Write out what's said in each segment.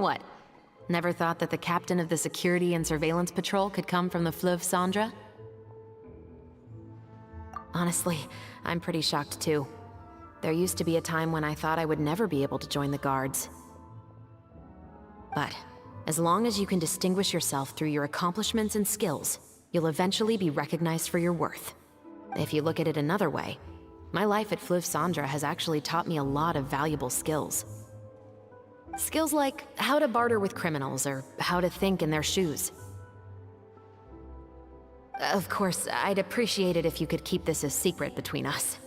What? Never thought that the captain of the security and surveillance patrol could come from the Fleuve Cendra? Honestly, I'm pretty shocked too. There used to be a time when I thought I would never be able to join the guards. But as long as you can distinguish yourself through your accomplishments and skills, you'll eventually be recognized for your worth. If you look at it another way, my life at Fleuve Cendra has actually taught me a lot of valuable skills. Skills like how to barter with criminals or how to think in their shoes. Of course, I'd appreciate it if you could keep this a secret between us.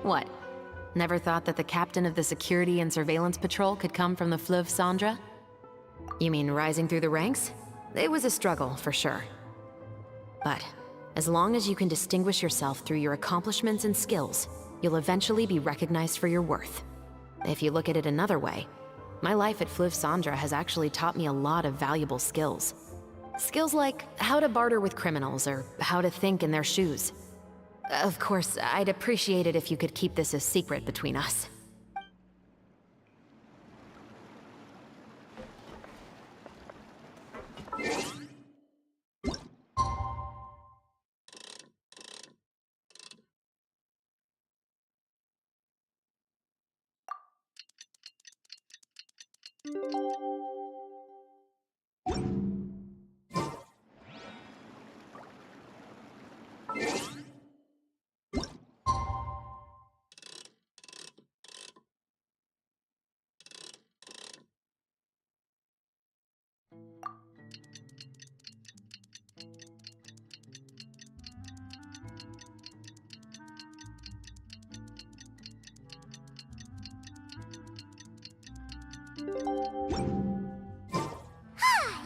What? Never thought that the captain of the security and surveillance patrol could come from the Fleuve Cendra? You mean rising through the ranks? It was a struggle, for sure. But as long as you can distinguish yourself through your accomplishments and skills, you'll eventually be recognized for your worth. If you look at it another way, my life at Fleuve Cendra has actually taught me a lot of valuable skills. Skills like how to barter with criminals or how to think in their shoes. Of course, I'd appreciate it if you could keep this a secret between us.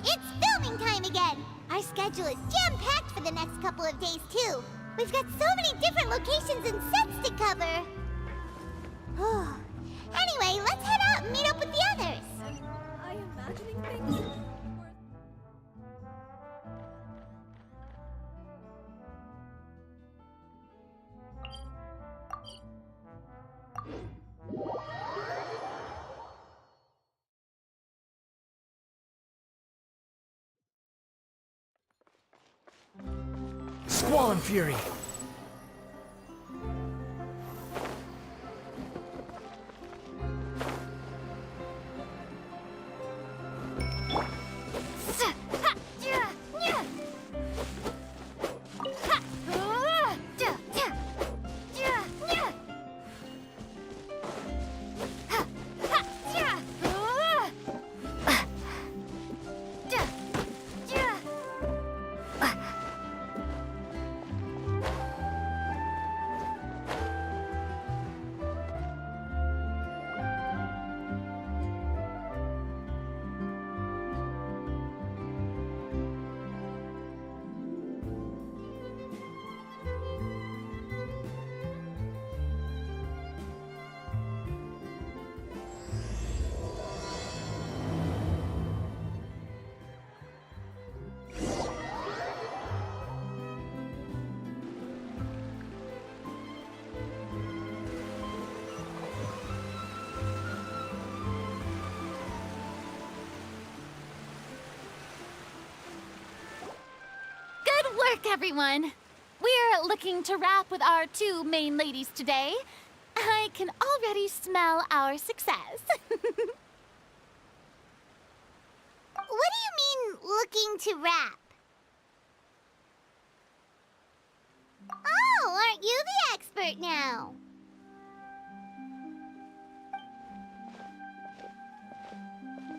It's filming time again! Our schedule is jam-packed for the next couple of days, too. We've got so many different locations and sets to cover. Anyway, let's head out and meet up with the others. Am I imagining things? Squall and Fury! Everyone, we're looking to wrap with our two main ladies today. I can already smell our success. What do you mean, looking to wrap? Oh, aren't you the expert now?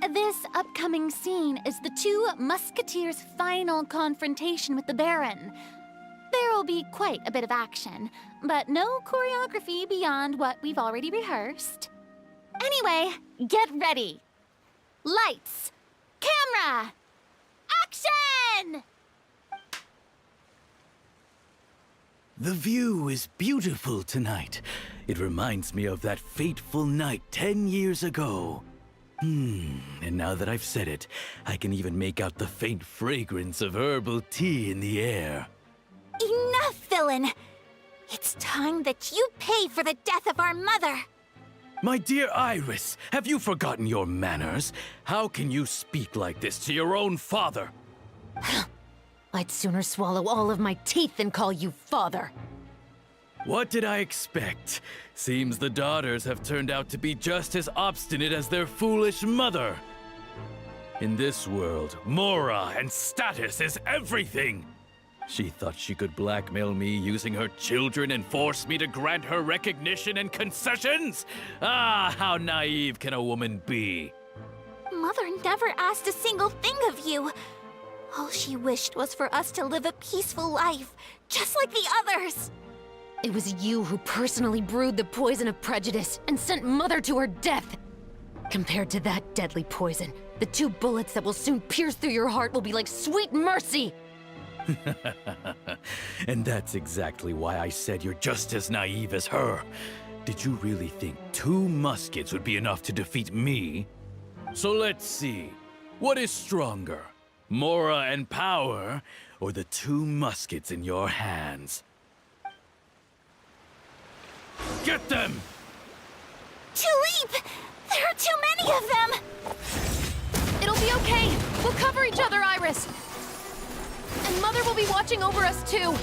This upcoming scene is the two Musketeers' final confrontation with the Baron. There will be quite a bit of action, but no choreography beyond what we've already rehearsed. Anyway, get ready. Lights, camera, action! The view is beautiful tonight. It reminds me of that fateful night 10 years ago. And now that I've said it, I can even make out the faint fragrance of herbal tea in the air. Enough, villain! It's time that you pay for the death of our mother! My dear Iris, have you forgotten your manners? How can you speak like this to your own father? I'd sooner swallow all of my teeth than call you father. What did I expect? Seems the daughters have turned out to be just as obstinate as their foolish mother. In this world, Mora and status is everything. She thought she could blackmail me using her children and force me to grant her recognition and concessions? Ah, how naive can a woman be? Mother never asked a single thing of you. All she wished was for us to live a peaceful life, just like the others. It was you who personally brewed the poison of prejudice and sent Mother to her death. Compared to that deadly poison, the 2 bullets that will soon pierce through your heart will be like sweet mercy. And that's exactly why I said you're just as naive as her. Did you really think 2 muskets would be enough to defeat me? So let's see. What is stronger? Mora and power, or the 2 muskets in your hands? Get them! Tulip! There are too many of them! It'll be okay. We'll cover each other, Iris. And Mother will be watching over us, too.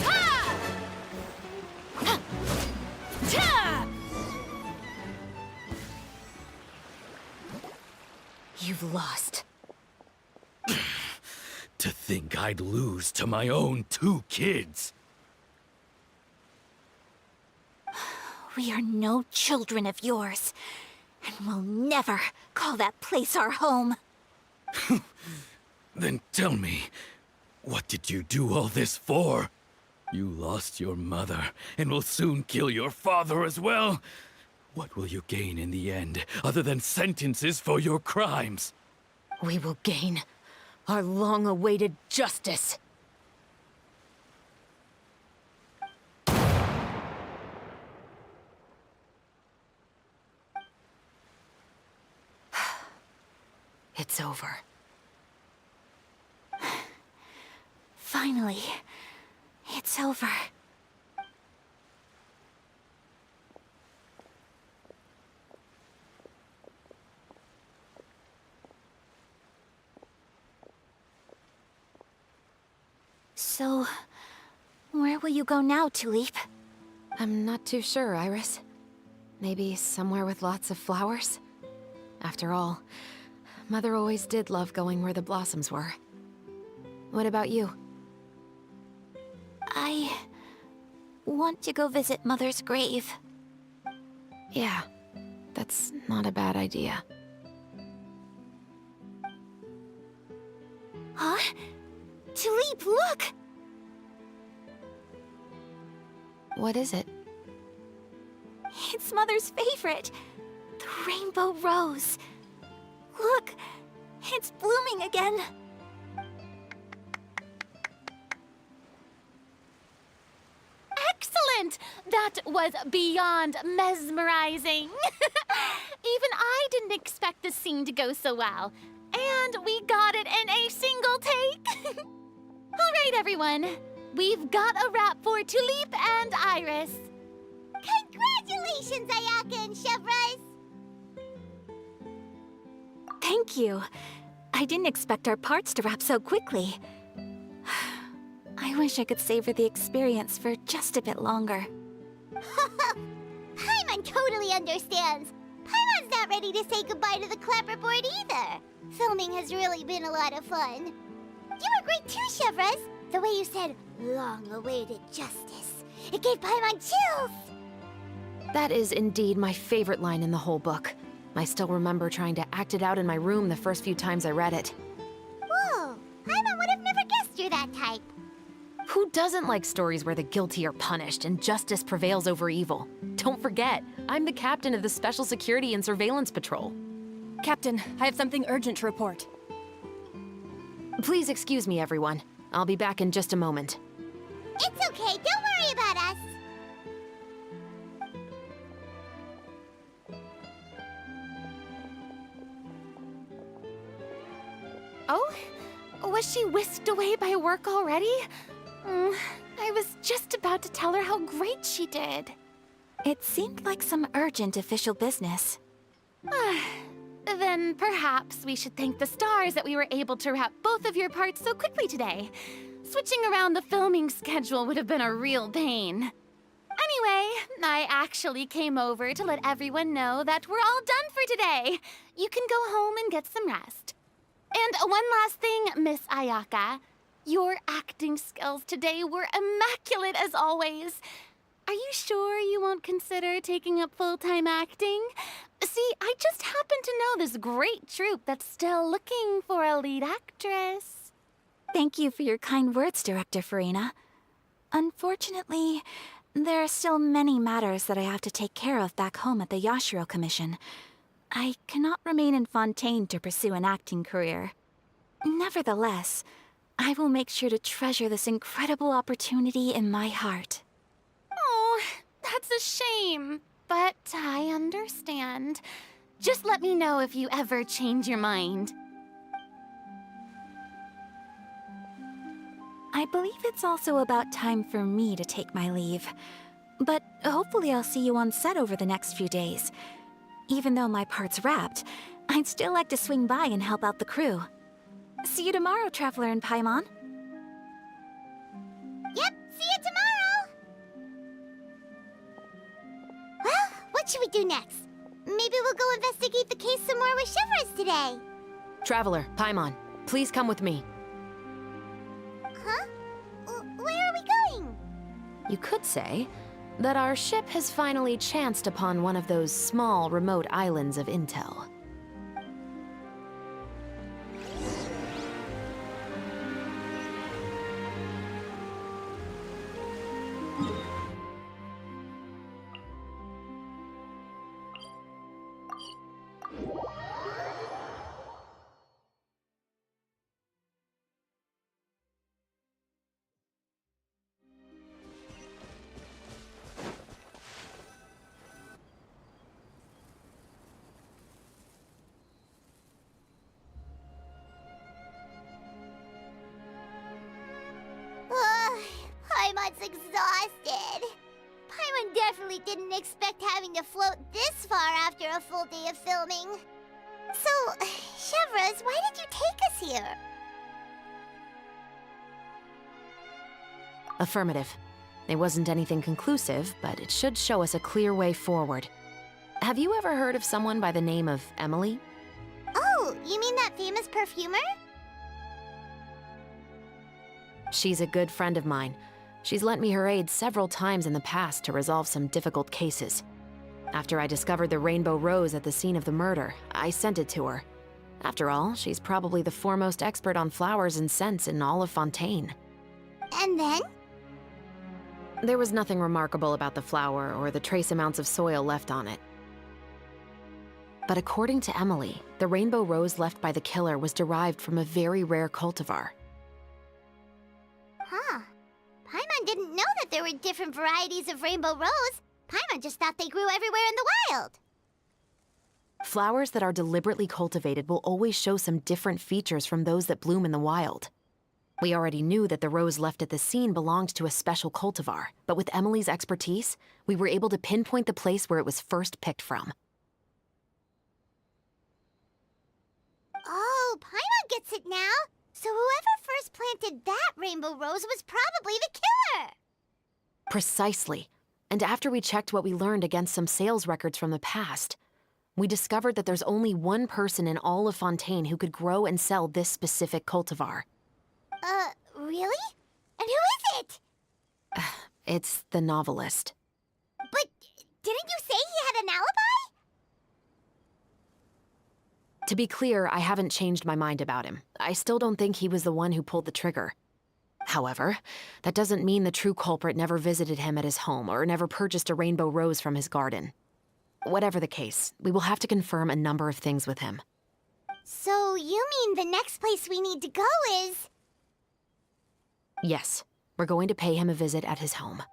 Ha! Ha! Ta! You've lost. To think I'd lose to my own 2 kids. We are no children of yours, and we'll never call that place our home. Then tell me, what did you do all this for? You lost your mother, and will soon kill your father as well. What will you gain in the end, other than sentences for your crimes? We will gain our long-awaited justice. It's over. Finally, it's over. So, where will you go now, Tulip? I'm not too sure, Iris. Maybe somewhere with lots of flowers? After all, Mother always did love going where the blossoms were. What about you? I want to go visit Mother's grave. Yeah, that's not a bad idea. Huh? Tulip, look! What is it? It's Mother's favorite, the rainbow rose. Look, it's blooming again. Excellent! That was beyond mesmerizing. Even I didn't expect the scene to go so well. And we got it in a single take. All right, everyone. We've got a wrap for Tulip and Iris. Congratulations, Ayaka and Chevrolet! Thank you. I didn't expect our parts to wrap so quickly. I wish I could savor the experience for just a bit longer. Paimon totally understands. Paimon's not ready to say goodbye to the clapperboard either. Filming has really been a lot of fun. You were great too, Chevrolet. The way you said, long-awaited justice. It gave Paimon chills. That is indeed my favorite line in the whole book. I still remember trying to act it out in my room the first few times I read it. Whoa, Paimon would have never guessed you're that type. Who doesn't like stories where the guilty are punished and justice prevails over evil? Don't forget, I'm the captain of the Special Security and Surveillance Patrol. Captain, I have something urgent to report. Please excuse me, everyone. I'll be back in just a moment. It's okay, don't worry about us. Oh? Was she whisked away by work already? I was just about to tell her how great she did. It seemed like some urgent official business. Then perhaps we should thank the stars that we were able to wrap both of your parts so quickly today. Switching around the filming schedule would have been a real pain. Anyway, I actually came over to let everyone know that we're all done for today. You can go home and get some rest. And one last thing, Miss Ayaka. Your acting skills today were immaculate as always. Are you sure you won't consider taking up full-time acting? See, I just happen to know this great troupe that's still looking for a lead actress. Thank you for your kind words, Director Farina. Unfortunately, there are still many matters that I have to take care of back home at the Yashiro Commission. I cannot remain in Fontaine to pursue an acting career. Nevertheless, I will make sure to treasure this incredible opportunity in my heart. Oh, that's a shame. But I understand. Just let me know if you ever change your mind. I believe it's also about time for me to take my leave. But hopefully I'll see you on set over the next few days. Even though my part's wrapped, I'd still like to swing by and help out the crew. See you tomorrow, Traveler in Paimon. Yep, see you tomorrow! Well, what should we do next? Maybe we'll go investigate the case some more with Chevres today. Traveler, Paimon, please come with me. Huh? Where are we going? You could say that our ship has finally chanced upon one of those small, remote islands of intel. Paimon's exhausted. Paimon definitely didn't expect having to float this far after a full day of filming. So, Chevres, why did you take us here? Affirmative. It wasn't anything conclusive, but it should show us a clear way forward. Have you ever heard of someone by the name of Emily? Oh, you mean that famous perfumer? She's a good friend of mine. She's lent me her aid several times in the past to resolve some difficult cases. After I discovered the rainbow rose at the scene of the murder, I sent it to her. After all, she's probably the foremost expert on flowers and scents in all of Fontaine. And then? There was nothing remarkable about the flower or the trace amounts of soil left on it. But according to Emily, the rainbow rose left by the killer was derived from a very rare cultivar. Huh. Paimon didn't know that there were different varieties of rainbow rose. Paimon just thought they grew everywhere in the wild. Flowers that are deliberately cultivated will always show some different features from those that bloom in the wild. We already knew that the rose left at the scene belonged to a special cultivar, but with Emily's expertise, we were able to pinpoint the place where it was first picked from. Oh, Paimon gets it now. So whoever first planted that rainbow rose was probably the killer. Precisely. And after we checked what we learned against some sales records from the past, we discovered that there's only one person in all of Fontaine who could grow and sell this specific cultivar. Really? And who is it? It's the novelist. But didn't you say he had an alibi? To be clear, I haven't changed my mind about him. I still don't think he was the one who pulled the trigger. However, that doesn't mean the true culprit never visited him at his home or never purchased a rainbow rose from his garden. Whatever the case, we will have to confirm a number of things with him. So you mean the next place we need to go is... Yes, we're going to pay him a visit at his home.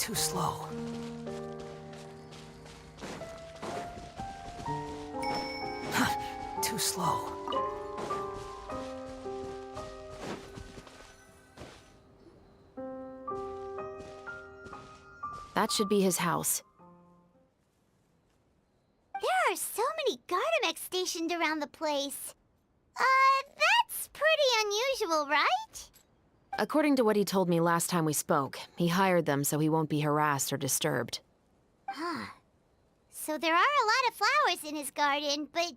Too slow. Too slow. That should be his house. There are so many Gardamex stationed around the place. That's pretty unusual, right? According to what he told me last time we spoke, he hired them so he won't be harassed or disturbed. Huh. So there are a lot of flowers in his garden, but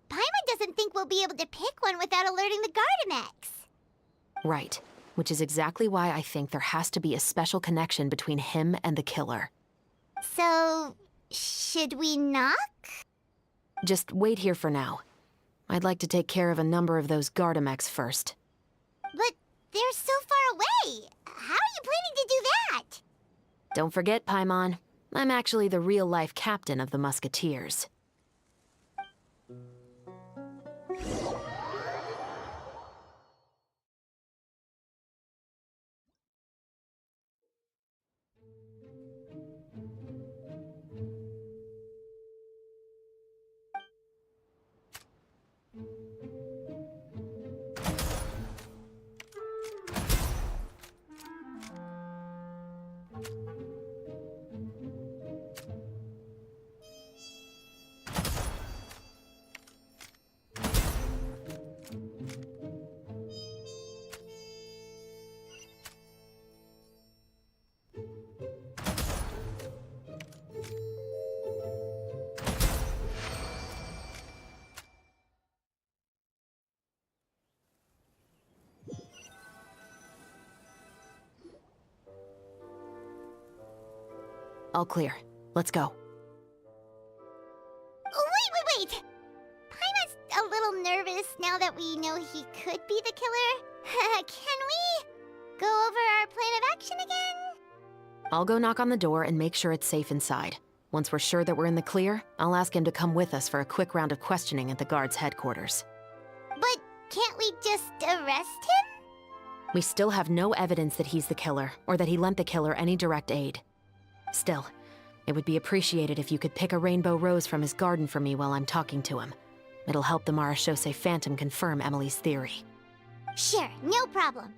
Paimon doesn't think we'll be able to pick one without alerting the Gardamex. Right. Which is exactly why I think there has to be a special connection between him and the killer. So, should we knock? Just wait here for now. I'd like to take care of a number of those Gardamex first. But they're so far away. How are you planning to do that? Don't forget, Paimon, I'm actually the real-life captain of the Musketeers. All clear. Let's go. Wait! Paimon's a little nervous now that we know he could be the killer. Can we go over our plan of action again? I'll go knock on the door and make sure it's safe inside. Once we're sure that we're in the clear, I'll ask him to come with us for a quick round of questioning at the guard's headquarters. But can't we just arrest him? We still have no evidence that he's the killer, or that he lent the killer any direct aid. Still, it would be appreciated if you could pick a rainbow rose from his garden for me while I'm talking to him. It'll help the Marachose Phantom confirm Emily's theory. Sure, no problem.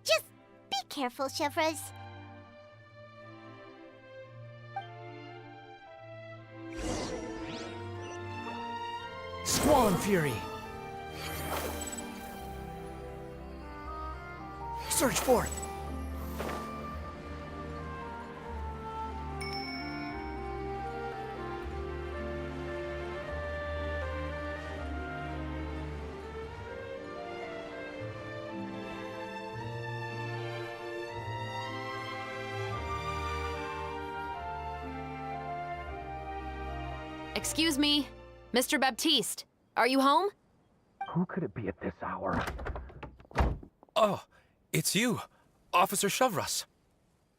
Just be careful, Chevres. Squall and Fury! Search forth! Excuse me, Mr. Baptiste, are you home? Who could it be at this hour? Oh, it's you, Officer Chevres.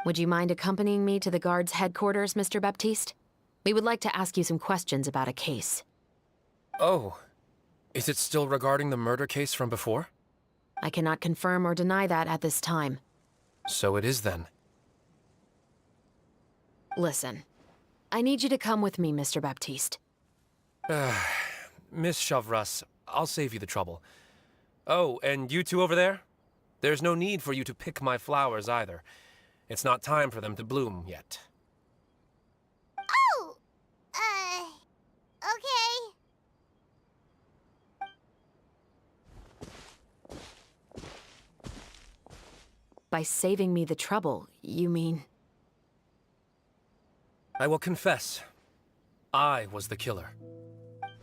Would you mind accompanying me to the guard's headquarters, Mr. Baptiste? We would like to ask you some questions about a case. Oh, is it still regarding the murder case from before? I cannot confirm or deny that at this time. So it is then. Listen, I need you to come with me, Mr. Baptiste. Miss Chevres, I'll save you the trouble. Oh, and you two over there? There's no need for you to pick my flowers either. It's not time for them to bloom yet. Oh! Okay. By saving me the trouble, you mean... I will confess. I was the killer.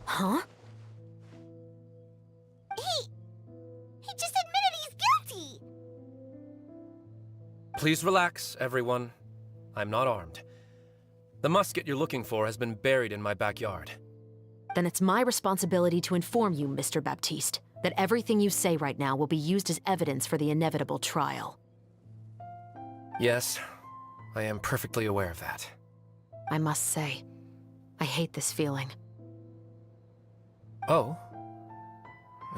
Huh? He just admitted he's guilty! Please relax, everyone. I'm not armed. The musket you're looking for has been buried in my backyard. Then it's my responsibility to inform you, Mr. Baptiste, that everything you say right now will be used as evidence for the inevitable trial. Yes, I am perfectly aware of that. I must say, I hate this feeling. Oh?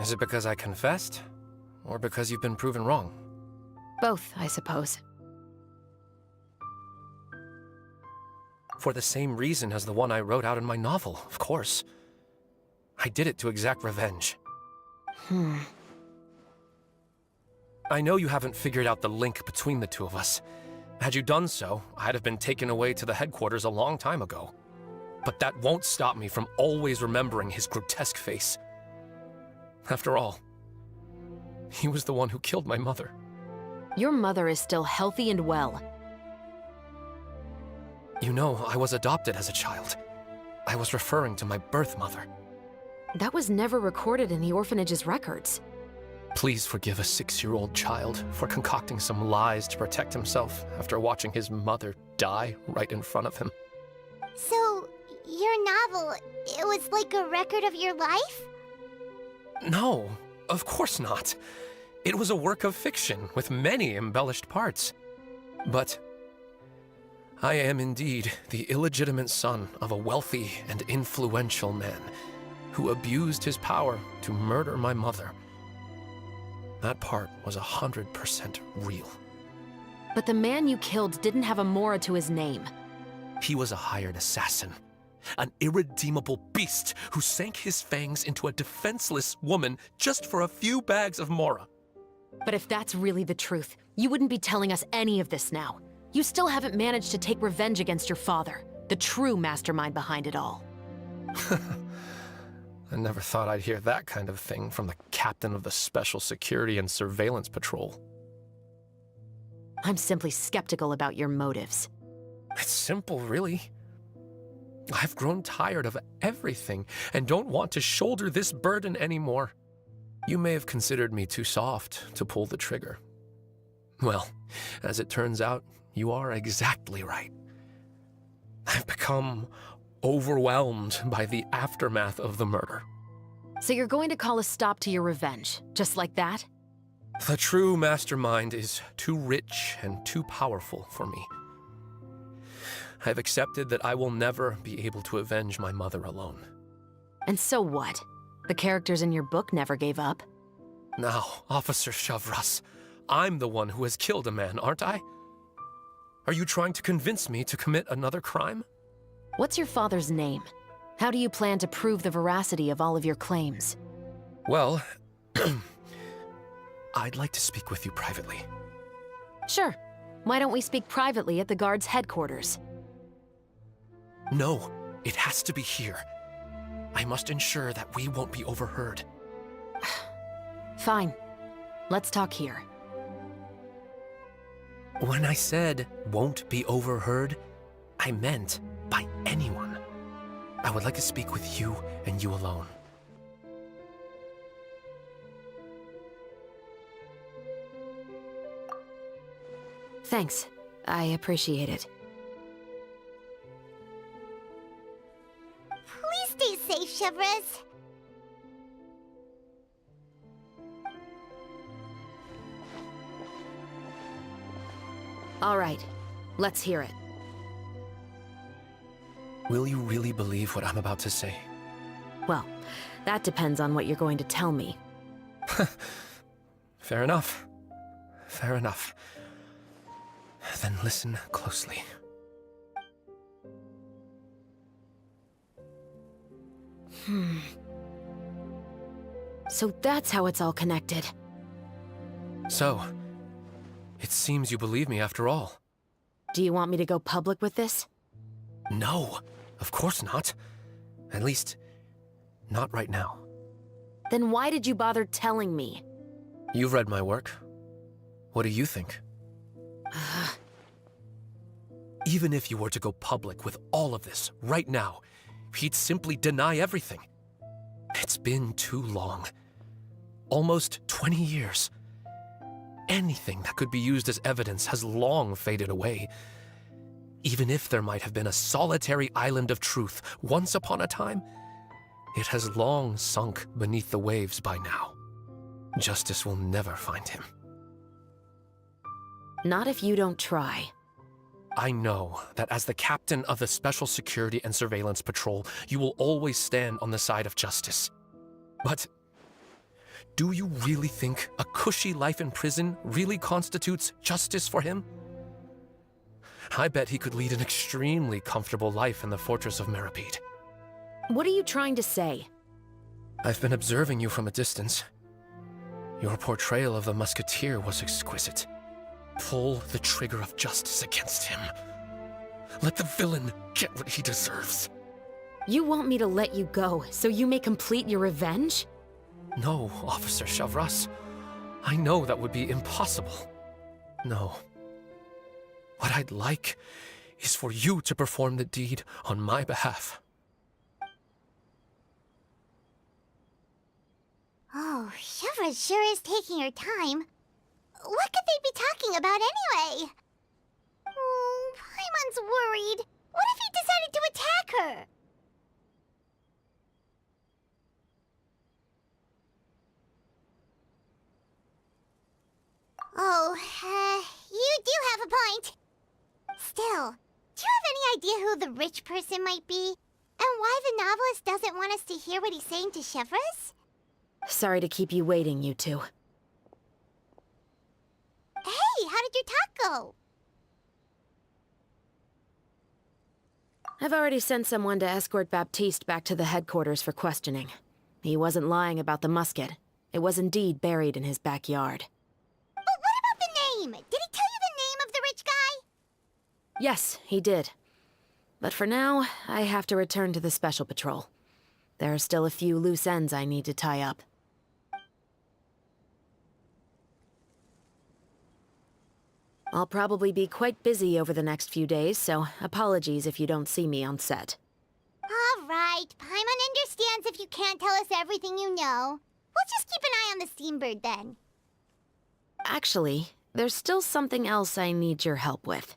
Is it because I confessed? Or because you've been proven wrong? Both, I suppose. For the same reason as the one I wrote out in my novel, of course. I did it to exact revenge. I know you haven't figured out the link between the two of us. Had you done so, I'd have been taken away to the headquarters a long time ago. But that won't stop me from always remembering his grotesque face. After all, he was the one who killed my mother. Your mother is still healthy and well. You know, I was adopted as a child. I was referring to my birth mother. That was never recorded in the orphanage's records. Please forgive a 6-year-old child for concocting some lies to protect himself after watching his mother die right in front of him. So, your novel, it was like a record of your life? No, of course not. It was a work of fiction with many embellished parts. But I am indeed the illegitimate son of a wealthy and influential man who abused his power to murder my mother. That part was 100% real. But the man you killed didn't have a Mora to his name. He was a hired assassin, an irredeemable beast who sank his fangs into a defenseless woman just for a few bags of Mora. But if that's really the truth, you wouldn't be telling us any of this now. You still haven't managed to take revenge against your father, the true mastermind behind it all. I never thought I'd hear that kind of thing from the captain of the Special Security and Surveillance Patrol. I'm simply skeptical about your motives. It's simple, really. I've grown tired of everything and don't want to shoulder this burden anymore. You may have considered me too soft to pull the trigger. Well, as it turns out, you are exactly right. I've become overwhelmed by the aftermath of the murder. So you're going to call a stop to your revenge, just like that? The true mastermind is too rich and too powerful for me. I've accepted that I will never be able to avenge my mother alone. And so what? The characters in your book never gave up. Now, Officer Shavras, I'm the one who has killed a man, aren't I? Are you trying to convince me to commit another crime? What's your father's name? How do you plan to prove the veracity of all of your claims? Well, I'd like to speak with you privately. Sure. Why don't we speak privately at the guard's headquarters? No, it has to be here. I must ensure that we won't be overheard. Fine. Let's talk here. When I said won't be overheard, I meant by anyone. I would like to speak with you and you alone. Thanks. I appreciate it. Please stay safe, Chevres. All right. Let's hear it. Will you really believe what I'm about to say? Well, that depends on what you're going to tell me. Fair enough. Fair enough. Then listen closely. So that's how it's all connected. So, it seems you believe me after all. Do you want me to go public with this? No, of course not. At least, not right now. Then why did you bother telling me? You've read my work. What do you think? Even if you were to go public with all of this right now, he'd simply deny everything. It's been too long. Almost 20 years. Anything that could be used as evidence has long faded away. Even if there might have been a solitary island of truth once upon a time, it has long sunk beneath the waves by now. Justice will never find him. Not if you don't try. I know that as the captain of the Special Security and Surveillance Patrol, you will always stand on the side of justice. But do you really think a cushy life in prison really constitutes justice for him? I bet he could lead an extremely comfortable life in the fortress of Meripede. What are you trying to say? I've been observing you from a distance. Your portrayal of the Musketeer was exquisite. Pull the trigger of justice against him. Let the villain get what he deserves. You want me to let you go so you may complete your revenge? No, Officer Chavras. I know that would be impossible. No. What I'd like is for you to perform the deed on my behalf. Oh, Chevra sure is taking her time. What could they be talking about anyway? Oh, Paimon's worried. What if he decided to attack her? Oh, you do have a point. Still, do you have any idea who the rich person might be? And why the novelist doesn't want us to hear what he's saying to Chevras? Sorry to keep you waiting, you two. Hey, how did your talk go? I've already sent someone to escort Baptiste back to the headquarters for questioning. He wasn't lying about the musket. It was indeed buried in his backyard. But what about the name? Did he tell you the name of the rich guy? Yes, he did. But for now, I have to return to the Special Patrol. There are still a few loose ends I need to tie up. I'll probably be quite busy over the next few days, so apologies if you don't see me on set. All right, Paimon understands if you can't tell us everything you know. We'll just keep an eye on the Steambird then. Actually, there's still something else I need your help with.